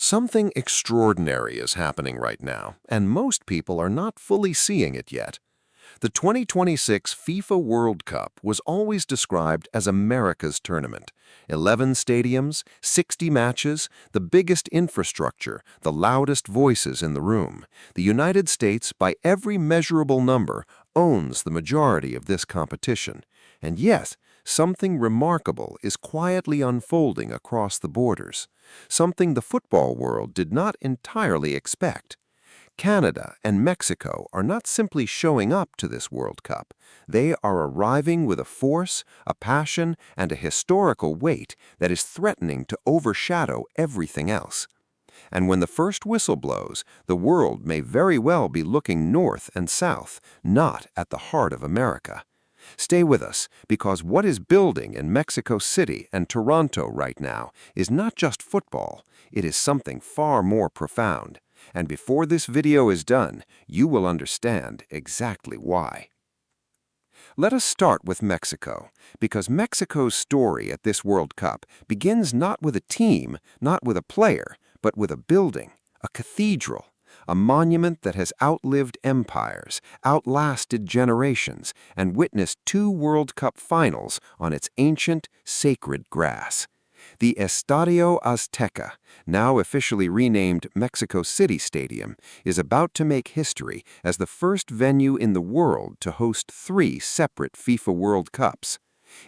Something extraordinary is happening right now, and most people are not fully seeing it yet. The 2026 FIFA World Cup was always described as America's tournament. 11 stadiums, 60 matches, the biggest infrastructure, the loudest voices in the room. The United States, by every measurable number, owns the majority of this competition. And yet, something remarkable is quietly unfolding across the borders, something the football world did not entirely expect. Canada and Mexico are not simply showing up to this World Cup. They are arriving with a force, a passion, and a historical weight that is threatening to overshadow everything else. And when the first whistle blows, the world may very well be looking north and south, not at the heart of America. Stay with us, because what is building in Mexico City and Toronto right now is not just football, it is something far more profound. And before this video is done, you will understand exactly why. Let us start with Mexico, because Mexico's story at this World Cup begins not with a team, not with a player, but with a building, a cathedral, a monument that has outlived empires, outlasted generations, and witnessed 2 World Cup finals on its ancient, sacred grass. The Estadio Azteca, now officially renamed Mexico City Stadium, is about to make history as the first venue in the world to host 3 separate FIFA World Cups.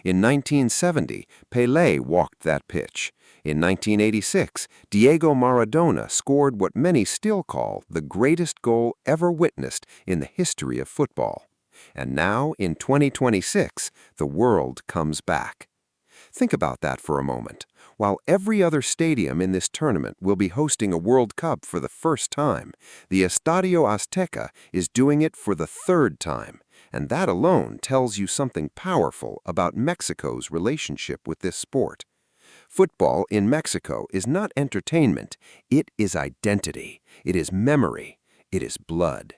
In 1970, Pelé walked that pitch. In 1986, Diego Maradona scored what many still call the greatest goal ever witnessed in the history of football. And now, in 2026, the world comes back. Think about that for a moment. While every other stadium in this tournament will be hosting a World Cup for the first time, the Estadio Azteca is doing it for the 3rd time. And that alone tells you something powerful about Mexico's relationship with this sport. Football in Mexico is not entertainment, it is identity, it is memory, it is blood.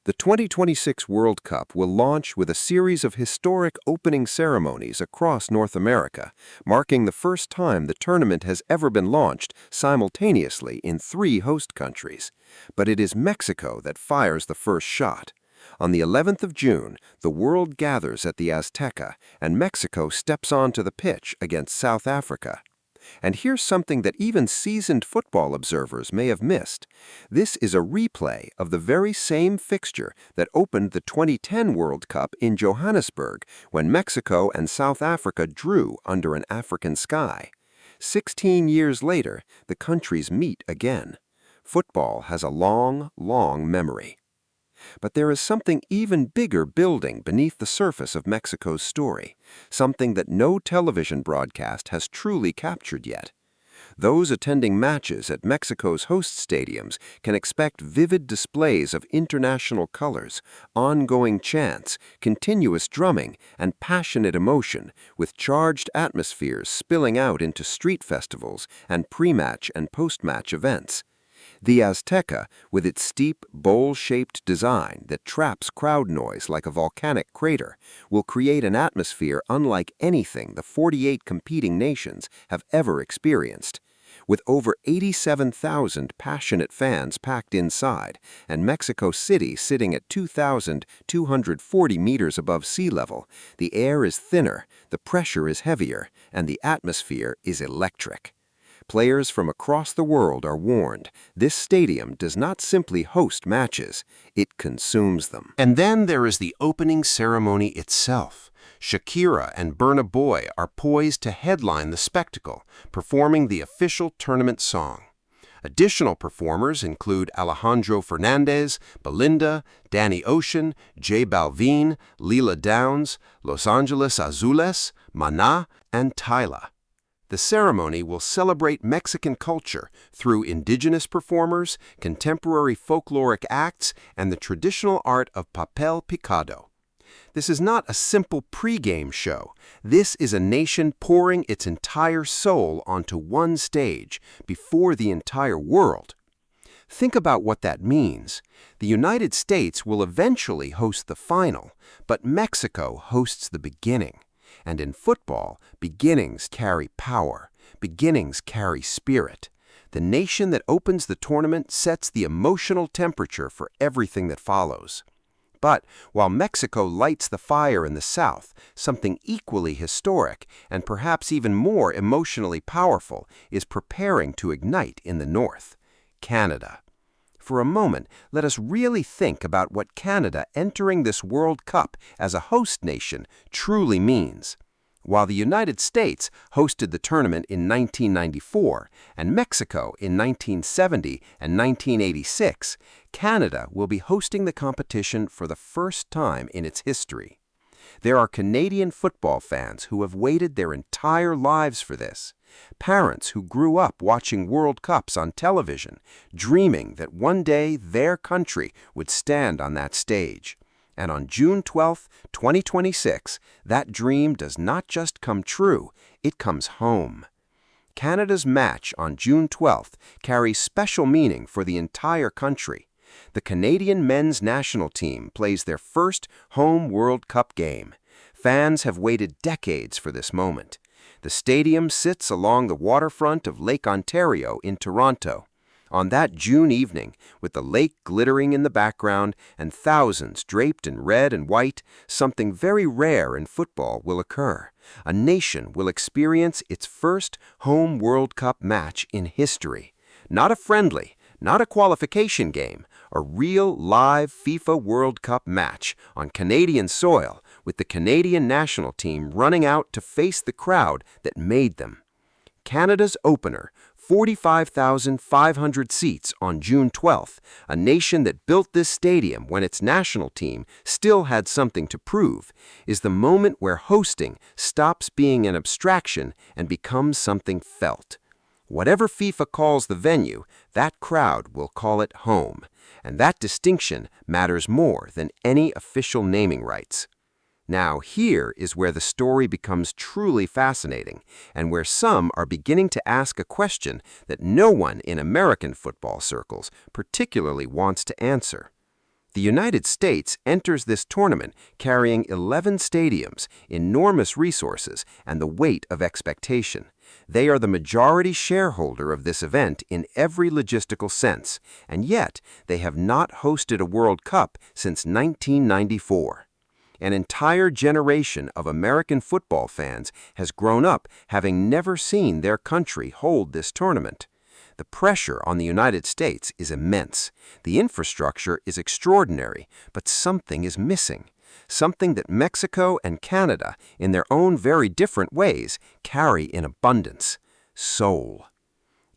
The 2026 World Cup will launch with a series of historic opening ceremonies across North America, marking the first time the tournament has ever been launched simultaneously in 3 host countries. But it is Mexico that fires the first shot. On the 11th of June, the world gathers at the Azteca, and Mexico steps onto the pitch against South Africa. And here's something that even seasoned football observers may have missed. This is a replay of the very same fixture that opened the 2010 World Cup in Johannesburg, when Mexico and South Africa drew under an African sky. 16 years later, the countries meet again. Football has a long, long memory. But there is something even bigger building beneath the surface of Mexico's story, something that no television broadcast has truly captured yet. Those attending matches at Mexico's host stadiums can expect vivid displays of international colors, ongoing chants, continuous drumming, and passionate emotion, with charged atmospheres spilling out into street festivals and pre-match and post-match events. The Azteca, with its steep, bowl-shaped design that traps crowd noise like a volcanic crater, will create an atmosphere unlike anything the 48 competing nations have ever experienced. With over 87,000 passionate fans packed inside, and Mexico City sitting at 2,240 meters above sea level, the air is thinner, the pressure is heavier, and the atmosphere is electric. Players from across the world are warned, this stadium does not simply host matches, it consumes them. And then there is the opening ceremony itself. Shakira and Burna Boy are poised to headline the spectacle, performing the official tournament song. Additional performers include Alejandro Fernandez, Belinda, Danny Ocean, J Balvin, Lila Downs, Los Angeles Azules, Maná, and Tyla. The ceremony will celebrate Mexican culture through indigenous performers, contemporary folkloric acts, and the traditional art of papel picado. This is not a simple pre-game show. This is a nation pouring its entire soul onto one stage before the entire world. Think about what that means. The United States will eventually host the final, but Mexico hosts the beginning. And in football, beginnings carry power. Beginnings carry spirit. The nation that opens the tournament sets the emotional temperature for everything that follows. But while Mexico lights the fire in the south, something equally historic and perhaps even more emotionally powerful is preparing to ignite in the north: Canada. For a moment, let us really think about what Canada entering this World Cup as a host nation truly means. While the United States hosted the tournament in 1994 and Mexico in 1970 and 1986, Canada will be hosting the competition for the first time in its history. There are Canadian football fans who have waited their entire lives for this. Parents who grew up watching World Cups on television, dreaming that one day their country would stand on that stage. And on June 12, 2026, that dream does not just come true, it comes home. Canada's match on June 12th carries special meaning for the entire country. The Canadian men's national team plays their first home World Cup game. Fans have waited decades for this moment. The stadium sits along the waterfront of Lake Ontario in Toronto. On that June evening, with the lake glittering in the background and thousands draped in red and white, something very rare in football will occur. A nation will experience its first home World Cup match in history. Not a friendly, not a qualification game, a real live FIFA World Cup match on Canadian soil, with the Canadian national team running out to face the crowd that made them. Canada's opener, 45,500 seats on June 12th, a nation that built this stadium when its national team still had something to prove, is the moment where hosting stops being an abstraction and becomes something felt. Whatever FIFA calls the venue, that crowd will call it home, and that distinction matters more than any official naming rights. Now, here is where the story becomes truly fascinating, and where some are beginning to ask a question that no one in American football circles particularly wants to answer. The United States enters this tournament carrying 11 stadiums, enormous resources, and the weight of expectation. They are the majority shareholder of this event in every logistical sense, and yet they have not hosted a World Cup since 1994. An entire generation of American football fans has grown up having never seen their country hold this tournament. The pressure on the United States is immense. The infrastructure is extraordinary, but something is missing. Something that Mexico and Canada, in their own very different ways, carry in abundance: soul.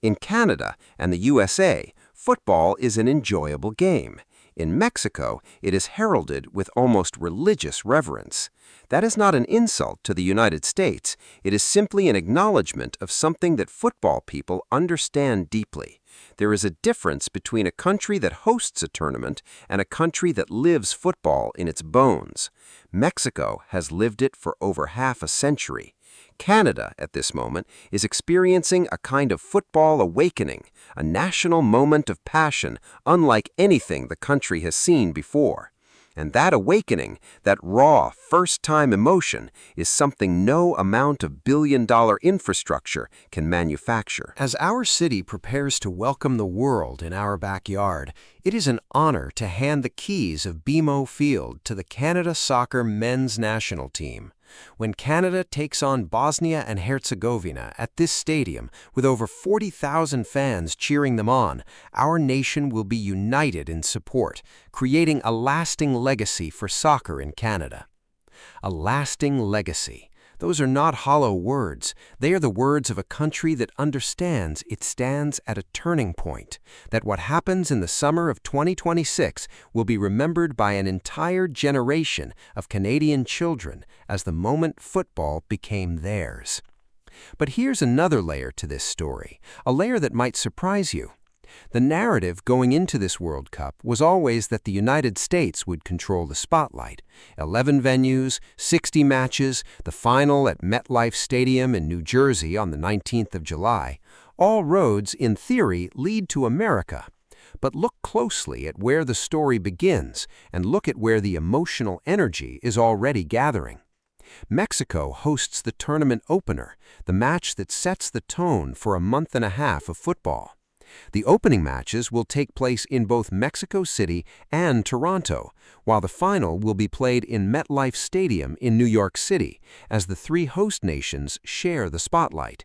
In Canada and the USA, football is an enjoyable game. In Mexico, it is heralded with almost religious reverence. That is not an insult to the United States. It is simply an acknowledgement of something that football people understand deeply. There is a difference between a country that hosts a tournament and a country that lives football in its bones. Mexico has lived it for over half a century. Canada, at this moment, is experiencing a kind of football awakening, a national moment of passion unlike anything the country has seen before. And that awakening, that raw, first-time emotion, is something no amount of billion-dollar infrastructure can manufacture. As our city prepares to welcome the world in our backyard, it is an honor to hand the keys of BMO Field to the Canada Soccer men's national team. When Canada takes on Bosnia and Herzegovina at this stadium with over 40,000 fans cheering them on, our nation will be united in support, creating a lasting legacy for soccer in Canada. A lasting legacy. Those are not hollow words. They are the words of a country that understands it stands at a turning point, that what happens in the summer of 2026 will be remembered by an entire generation of Canadian children as the moment football became theirs. But here's another layer to this story, a layer that might surprise you. The narrative going into this World Cup was always that the United States would control the spotlight. 11 venues, 60 matches, the final at MetLife Stadium in New Jersey on the 19th of July. All roads, in theory, lead to America. But look closely at where the story begins, and look at where the emotional energy is already gathering. Mexico hosts the tournament opener, the match that sets the tone for a month and a half of football. The opening matches will take place in both Mexico City and Toronto, while the final will be played in MetLife Stadium in New York City, as the three host nations share the spotlight.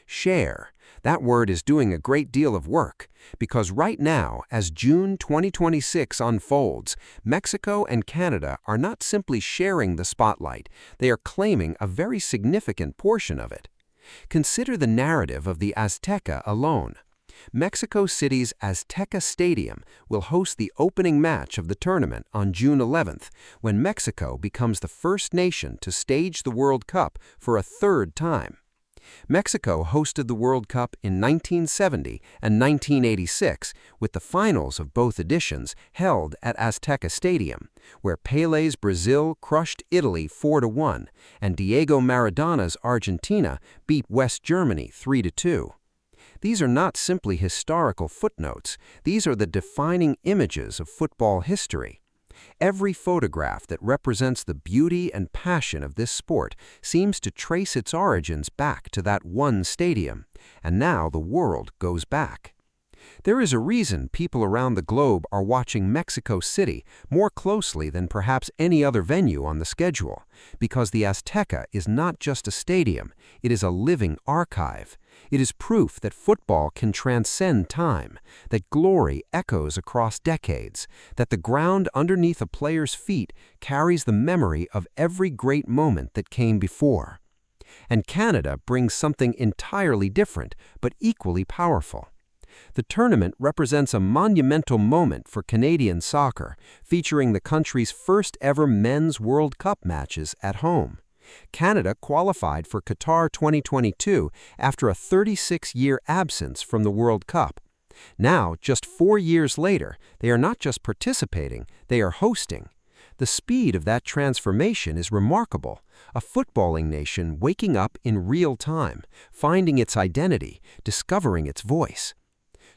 Share. That word is doing a great deal of work, because right now, as June 2026 unfolds, Mexico and Canada are not simply sharing the spotlight, they are claiming a very significant portion of it. Consider the narrative of the Azteca alone. Mexico City's Azteca Stadium will host the opening match of the tournament on June 11th, when Mexico becomes the first nation to stage the World Cup for a third time. Mexico hosted the World Cup in 1970 and 1986, with the finals of both editions held at Azteca Stadium, where Pele's Brazil crushed Italy 4-1, and Diego Maradona's Argentina beat West Germany 3-2. These are not simply historical footnotes, these are the defining images of football history. Every photograph that represents the beauty and passion of this sport seems to trace its origins back to that one stadium, and now the world goes back. There is a reason people around the globe are watching Mexico City more closely than perhaps any other venue on the schedule, because the Azteca is not just a stadium, it is a living archive. It is proof that football can transcend time, that glory echoes across decades, that the ground underneath a player's feet carries the memory of every great moment that came before. And Canada brings something entirely different, but equally powerful. The tournament represents a monumental moment for Canadian soccer, featuring the country's first ever men's World Cup matches at home. Canada qualified for Qatar 2022 after a 36-year absence from the World Cup. Now, just 4 years later, they are not just participating, they are hosting. The speed of that transformation is remarkable. A footballing nation waking up in real time, finding its identity, discovering its voice.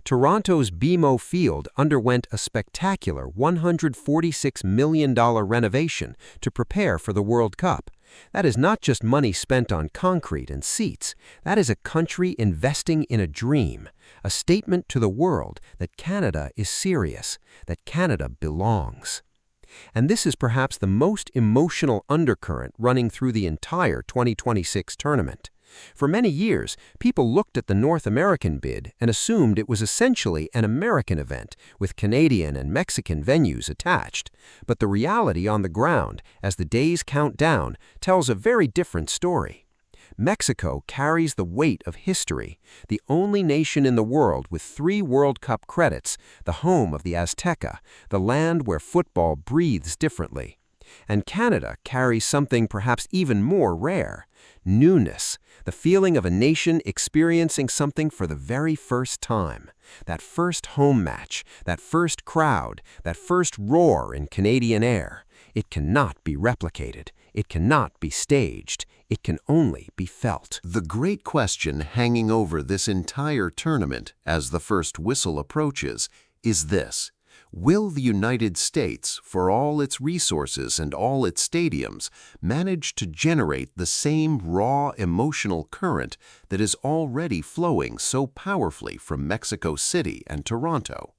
Toronto's BMO Field underwent a spectacular $146 million renovation to prepare for the World Cup. That is not just money spent on concrete and seats. That is a country investing in a dream, a statement to the world that Canada is serious, that Canada belongs. And this is perhaps the most emotional undercurrent running through the entire 2026 tournament. For many years, people looked at the North American bid and assumed it was essentially an American event, with Canadian and Mexican venues attached. But the reality on the ground, as the days count down, tells a very different story. Mexico carries the weight of history, the only nation in the world with 3 World Cup credits, the home of the Azteca, the land where football breathes differently. And Canada carries something perhaps even more rare: newness, the feeling of a nation experiencing something for the very first time. That first home match, that first crowd, that first roar in Canadian air. It cannot be replicated. It cannot be staged. It can only be felt. The great question hanging over this entire tournament as the first whistle approaches is this: will the United States, for all its resources and all its stadiums, manage to generate the same raw emotional current that is already flowing so powerfully from Mexico City and Toronto?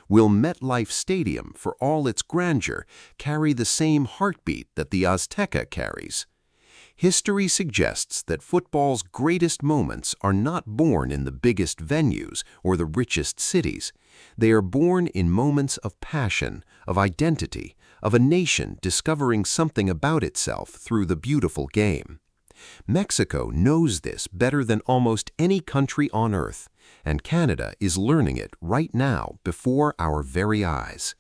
Will MetLife Stadium, for all its grandeur, carry the same heartbeat that the Azteca carries? History suggests that football's greatest moments are not born in the biggest venues or the richest cities. They are born in moments of passion, of identity, of a nation discovering something about itself through the beautiful game. Mexico knows this better than almost any country on earth, and Canada is learning it right now before our very eyes.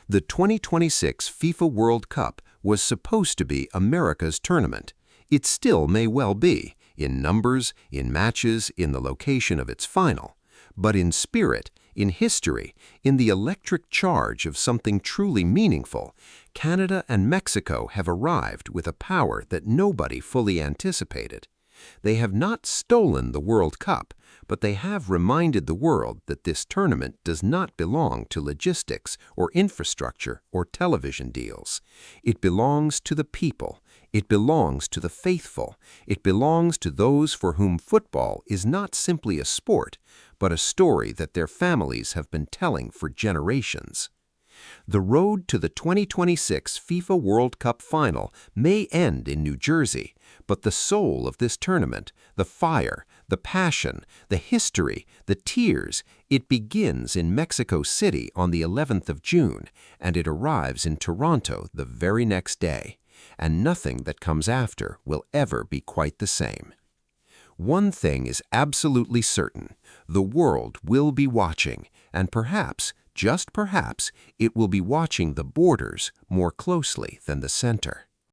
The 2026 FIFA World Cup was supposed to be America's tournament. It still may well be, in numbers, in matches, in the location of its final. But in spirit, in history, in the electric charge of something truly meaningful, Canada and Mexico have arrived with a power that nobody fully anticipated. They have not stolen the World Cup, but they have reminded the world that this tournament does not belong to logistics or infrastructure or television deals. It belongs to the people. It belongs to the faithful. It belongs to those for whom football is not simply a sport, but a story that their families have been telling for generations. The road to the 2026 FIFA World Cup final may end in New Jersey, but the soul of this tournament, the fire, the passion, the history, the tears, it begins in Mexico City on the 11th of June, and it arrives in Toronto the very next day. And nothing that comes after will ever be quite the same. One thing is absolutely certain: the world will be watching, and perhaps, just perhaps, it will be watching the borders more closely than the center.